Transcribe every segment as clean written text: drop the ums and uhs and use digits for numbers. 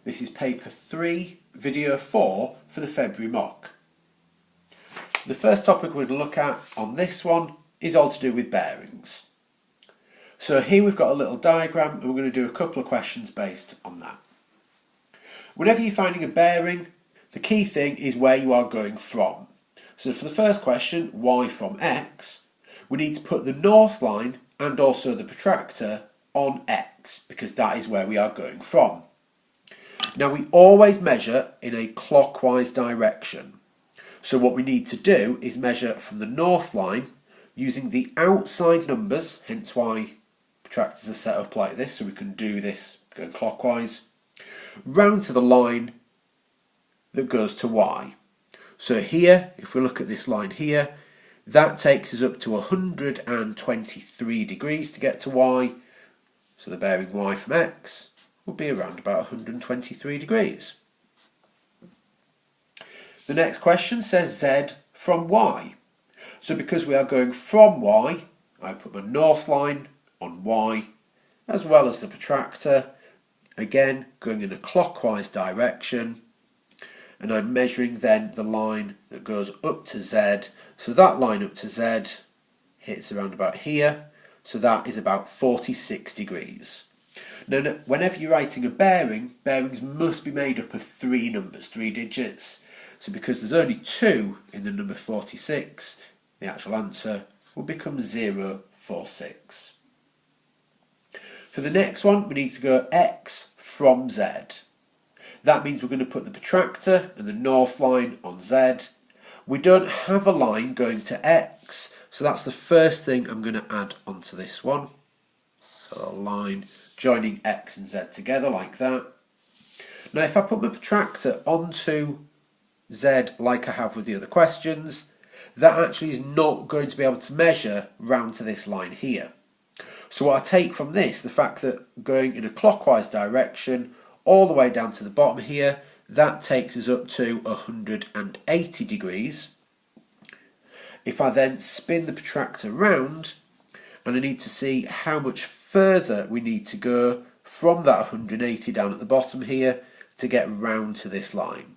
This is paper 3, video 4 for the February mock. The first topic we're going to look at on this one is all to do with bearings. So here we've got a little diagram and we're going to do a couple of questions based on that. Whenever you're finding a bearing, the key thing is where you are going from. So for the first question, y from x, we need to put the north line and also the protractor on x because that is where we are going from. Now we always measure in a clockwise direction. So what we need to do is measure from the north line using the outside numbers, hence why protractors are set up like this, so we can do this going clockwise, round to the line that goes to y. So here, if we look at this line here, that takes us up to 123 degrees to get to y. So the bearing y from x will be around about 123 degrees. The next question says z from y. So because we are going from y, I put my north line on y, as well as the protractor, again going in a clockwise direction, and I'm measuring then the line that goes up to z. So that line up to z hits around about here, so that is about 46 degrees. Now, whenever you're writing a bearing, bearings must be made up of 3 numbers, 3 digits. So because there's only 2 in the number 46, the actual answer will become 046. For the next one, we need to go x from z. That means we're going to put the protractor and the north line on z. We don't have a line going to x, so that's the first thing I'm going to add onto this one. So a line joining x and z together like that. Now if I put my protractor onto z like I have with the other questions, that actually is not going to be able to measure round to this line here. So what I take from this, the fact that going in a clockwise direction all the way down to the bottom here, that takes us up to 180 degrees. If I then spin the protractor round, and I need to see how much further we need to go from that 180 down at the bottom here to get round to this line.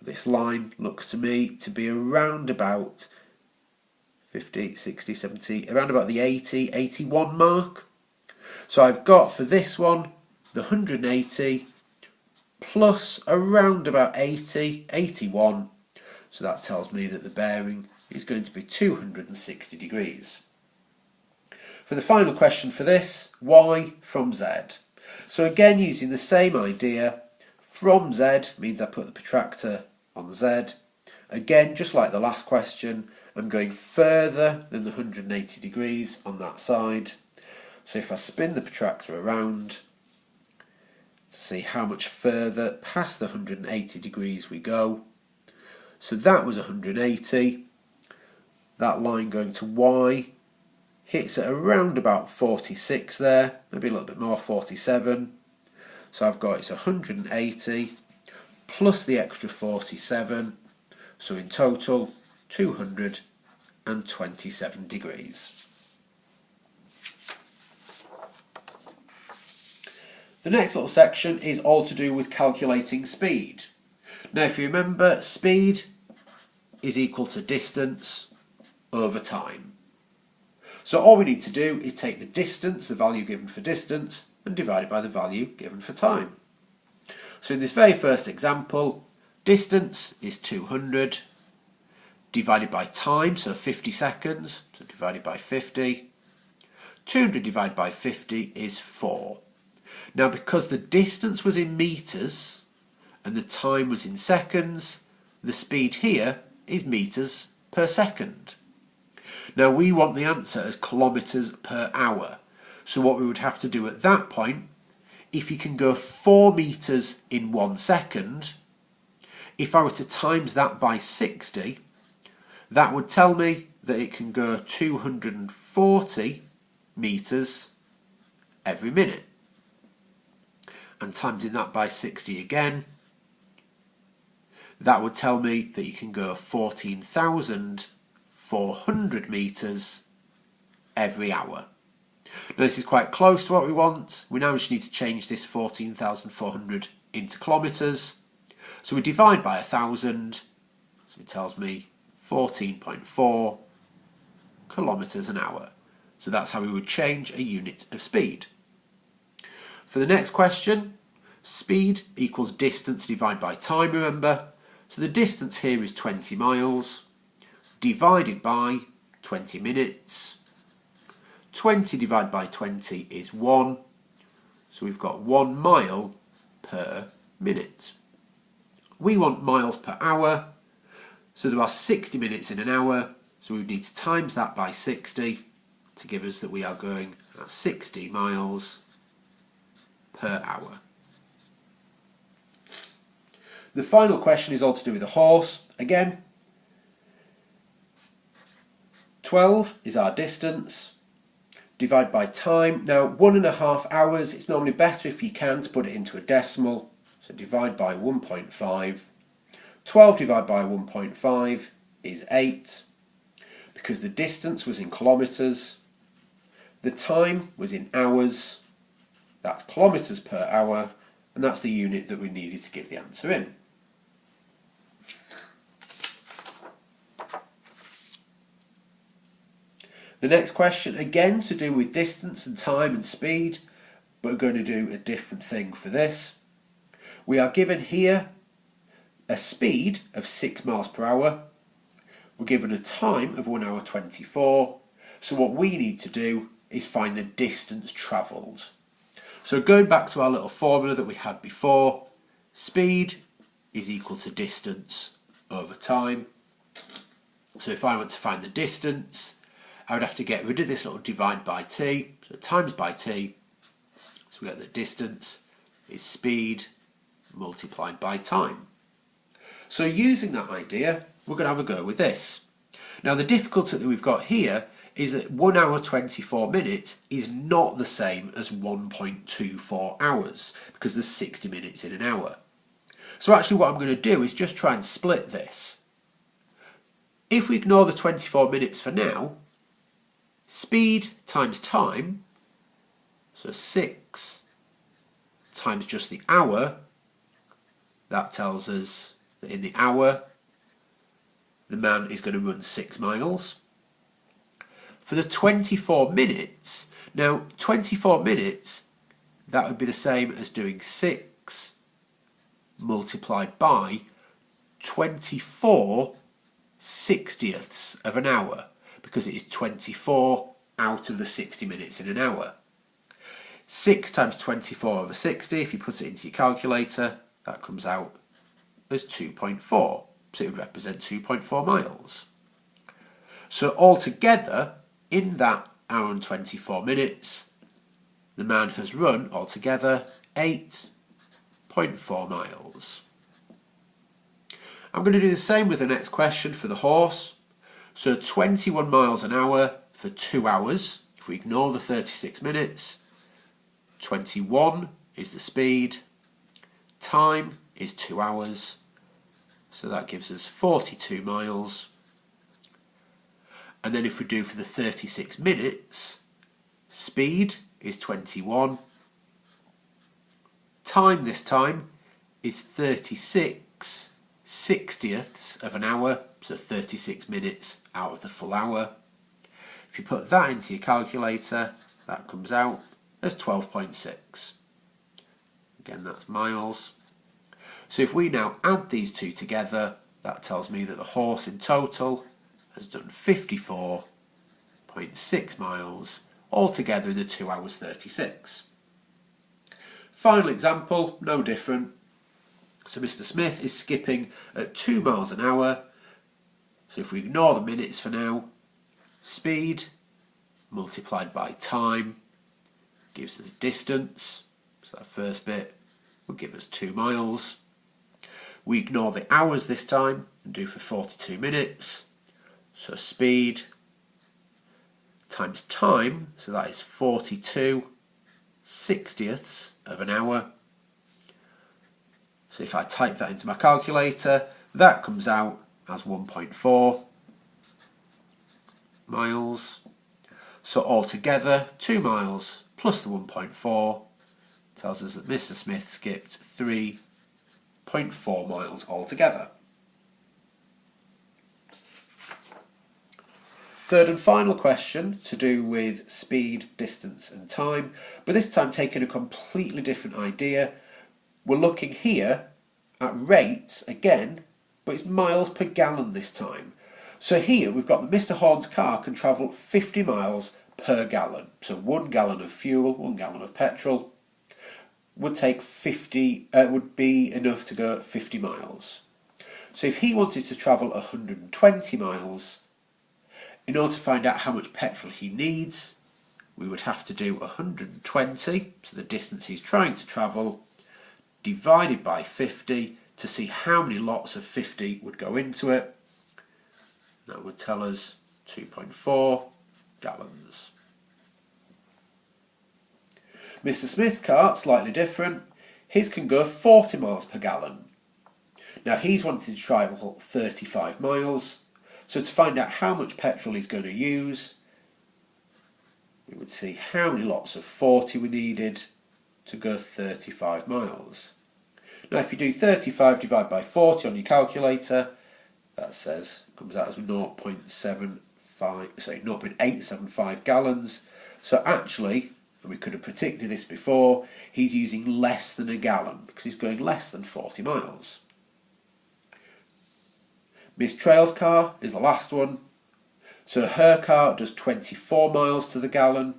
This line looks to me to be around about 50, 60, 70, around about the 80, 81 mark. So I've got for this one the 180 plus around about 80, 81. So that tells me that the bearing is going to be 260 degrees. For the final question for this, y from z. So again, using the same idea, from z means I put the protractor on z. Again, just like the last question, I'm going further than the 180 degrees on that side. So if I spin the protractor around to see how much further past the 180 degrees we go. So that was 180. That line going to y hits at around about 46 there, maybe a little bit more, 47. So I've got it's 180 plus the extra 47, so in total 227 degrees. The next little section is all to do with calculating speed. Now if you remember, speed is equal to distance over time. So all we need to do is take the distance, the value given for distance, and divide it by the value given for time. So in this very first example, distance is 200, divided by time, so 50 seconds, so divided by 50. 200 divided by 50 is 4. Now because the distance was in metres, and the time was in seconds, the speed here is metres per second. Now we want the answer as kilometres per hour. So what we would have to do at that point, if you can go 4 metres in 1 second, if I were to times that by 60, that would tell me that it can go 240 metres every minute. And timesing that by 60 again, that would tell me that you can go 14,400 metres every hour. Now this is quite close to what we want. We now just need to change this 14,400 into kilometres. So we divide by 1,000, so it tells me 14.4 kilometres an hour. So that's how we would change a unit of speed. For the next question, speed equals distance divided by time, remember. So the distance here is 20 miles divided by 20 minutes. 20 divided by 20 is 1. So we've got 1 mile per minute. We want miles per hour. So there are 60 minutes in an hour. So we need to times that by 60 to give us that we are going at 60 miles per hour. The final question is all to do with the horse. Again, 12 is our distance. Divide by time. Now 1.5 hours, it's normally better if you can to put it into a decimal. So divide by 1.5. 12 divided by 1.5 is 8. Because the distance was in kilometres, the time was in hours, that's kilometres per hour, and that's the unit that we needed to give the answer in. The next question, again to do with distance and time and speed, but we're going to do a different thing for this. We are given here a speed of 6 miles per hour. We're given a time of 1 hour 24. So what we need to do is find the distance travelled. So going back to our little formula that we had before, speed is equal to distance over time. So if I want to find the distance, I would have to get rid of this little divide by t, so times by t, so we get the distance is speed multiplied by time. So using that idea, we're going to have a go with this. Now the difficulty that we've got here is that 1 hour 24 minutes is not the same as 1.24 hours, because there's 60 minutes in an hour. So actually what I'm going to do is just try and split this. If we ignore the 24 minutes for now, speed times time, so 6 times just the hour, that tells us that in the hour the man is going to run 6 miles. For the 24 minutes, now 24 minutes, that would be the same as doing 6 multiplied by 24 60ths of an hour, because it is 24 out of the 60 minutes in an hour. 6 times 24 over 60, if you put it into your calculator, that comes out as 2.4. So it would represent 2.4 miles. So altogether, in that hour and 24 minutes, the man has run altogether 8.4 miles. I'm going to do the same with the next question for the horse. So 21 miles an hour for 2 hours. If we ignore the 36 minutes, 21 is the speed, time is 2 hours, so that gives us 42 miles. And then if we do for the 36 minutes, speed is 21, time this time is 36 60ths of an hour, so 36 minutes out of the full hour. If you put that into your calculator, that comes out as 12.6. Again, that's miles. So if we now add these two together, that tells me that the horse in total has done 54.6 miles altogether in the 2 hours 36. Final example, no different. So Mr. Smith is skipping at 2 miles an hour. So if we ignore the minutes for now, speed multiplied by time gives us distance. So that first bit will give us 2 miles. We ignore the hours this time and do for 42 minutes. So speed times time, so that is 42 60ths of an hour. So if I type that into my calculator, that comes out as 1.4 miles. So altogether, 2 miles plus the 1.4 tells us that Mr. Smith skipped 3.4 miles altogether. Third and final question to do with speed, distance and time, but this time taking a completely different idea. We're looking here at rates again, but it's miles per gallon this time. So here we've got that Mr. Horn's car can travel 50 miles per gallon. So 1 gallon of fuel, 1 gallon of petrol would take 50, would be enough to go 50 miles. So if he wanted to travel 120 miles, in order to find out how much petrol he needs, we would have to do 120, so the distance he's trying to travel, divided by 50 to see how many lots of 50 would go into it. That would tell us 2.4 gallons. Mr. Smith's car, slightly different. His can go 40 miles per gallon. Now he's wanted to travel 35 miles. So to find out how much petrol he's going to use, we would see how many lots of 40 we needed to go 35 miles. Now if you do 35 divided by 40 on your calculator, that comes out as 0.875 gallons. So actually, and we could have predicted this before, he's using less than a gallon because he's going less than 40 miles. Miss Trail's car is the last one. So her car does 24 miles to the gallon.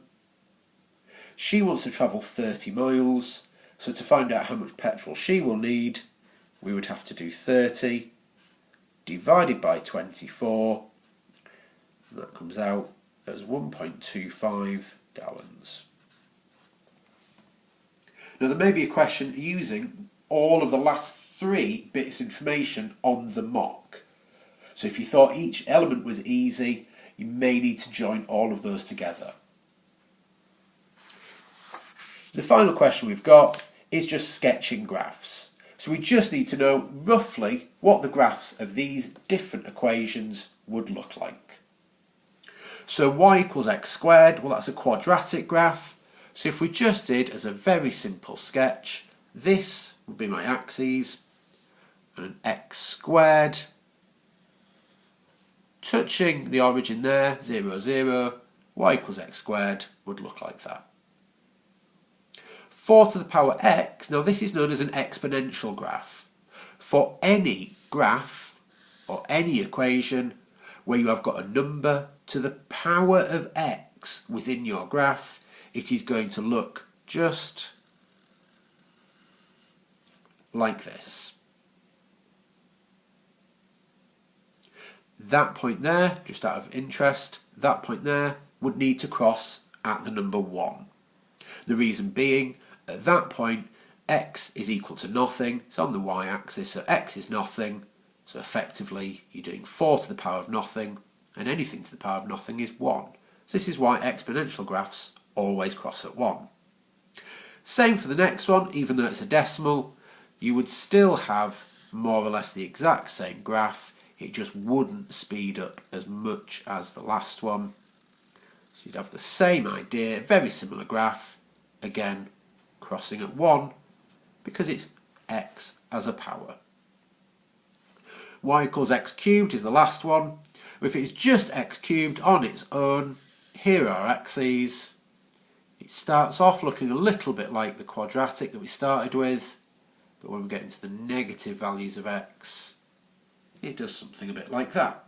She wants to travel 30 miles. So to find out how much petrol she will need, we would have to do 30 divided by 24. And that comes out as 1.25 gallons. Now there may be a question using all of the last 3 bits of information on the mock. So if you thought each element was easy, you may need to join all of those together. The final question we've got is just sketching graphs. So we just need to know roughly what the graphs of these different equations would look like. So y equals x squared, well that's a quadratic graph. So if we just did as a very simple sketch, this would be my axes, and an x squared touching the origin there, 0, 0, y equals x squared would look like that. 4 to the power x, now this is known as an exponential graph. For any graph or any equation where you have got a number to the power of x within your graph, it is going to look just like this. That point there, just out of interest, that point there would need to cross at the number 1. The reason being, at that point, x is equal to nothing. It's on the y-axis, so x is nothing. So effectively, you're doing 4 to the power of nothing, and anything to the power of nothing is 1. So this is why exponential graphs always cross at 1. Same for the next one, even though it's a decimal, you would still have more or less the exact same graph. It just wouldn't speed up as much as the last one. So you'd have the same idea, very similar graph, again crossing at 1 because it's x as a power. Y equals x cubed is the last one. If it's just x cubed on its own, here are our axes. It starts off looking a little bit like the quadratic that we started with, but when we get into the negative values of x, it does something a bit like that.